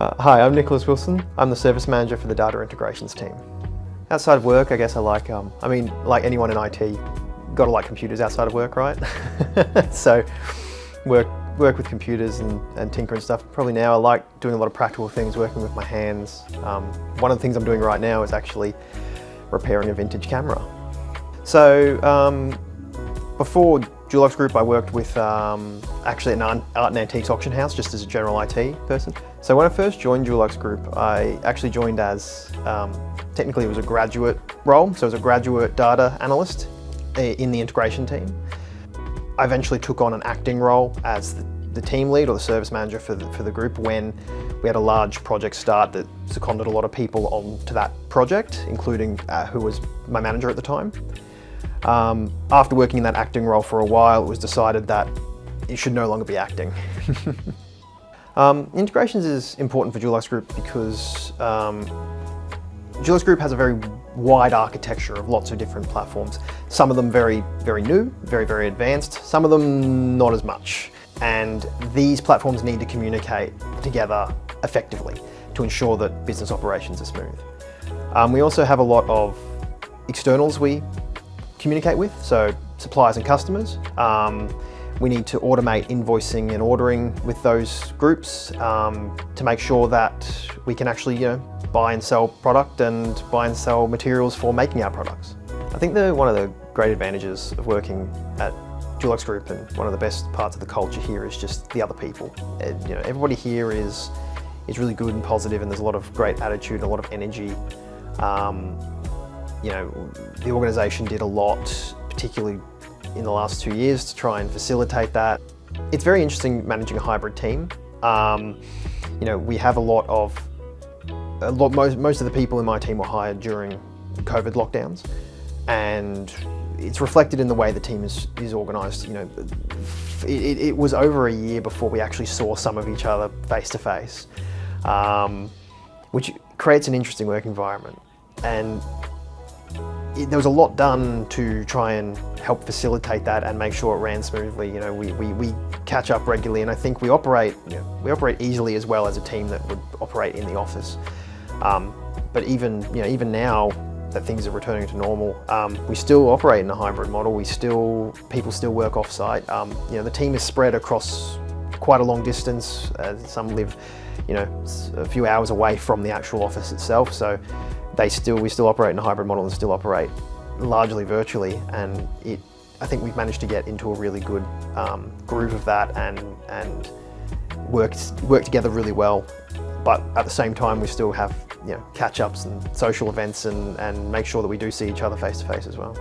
Hi, I'm Nicolas Wilson. I'm the service manager for the data integrations team. Outside of work, I guess I like, like anyone in IT, gotta like computers outside of work, right? So work with computers and tinker and stuff. Probably now I like doing a lot of practical things, working with my hands. One of the things I'm doing right now is actually repairing a vintage camera. So before Dulux Group, I worked with actually an art and antiques auction house just as a general IT person. So when I first joined Dulux Group, I actually joined as, technically it was a graduate role, so I was a graduate data analyst in the integration team. I eventually took on an acting role as the team lead or the service manager for the group when we had a large project start that seconded a lot of people onto that project, including who was my manager at the time. After working in that acting role for a while, it was decided that it should no longer be acting. Integrations is important for Dulux Group because Dulux Group has a very wide architecture of lots of different platforms. Some of them very, very new, very, very advanced. Some of them not as much. And these platforms need to communicate together effectively to ensure that business operations are smooth. We also have a lot of externals we communicate with, so suppliers and customers. We need to automate invoicing and ordering with those groups to make sure that we can actually, buy and sell product and buy and sell materials for making our products. I think one of the great advantages of working at Dulux Group and one of the best parts of the culture here is just the other people. Everybody here is really good and positive, and there's a lot of great attitude and a lot of energy. The organisation did a lot, particularly in the last 2 years, to try and facilitate that. It's very interesting managing a hybrid team. We have most of the people in my team were hired during COVID lockdowns, and it's reflected in the way the team is organised. It was over a year before we actually saw some of each other face to face, which creates an interesting work environment. And there was a lot done to try and help facilitate that and make sure it ran smoothly. We catch up regularly, and I think we operate easily as well as a team that would operate in the office. But even now that things are returning to normal, we still operate in a hybrid model. People still work off-site. The team is spread across quite a long distance. Some live, a few hours away from the actual office itself. So we still operate in a hybrid model and still operate largely virtually. And I think we've managed to get into a really good groove of that and work together really well. But at the same time, we still have catch-ups and social events and make sure that we do see each other face to face as well.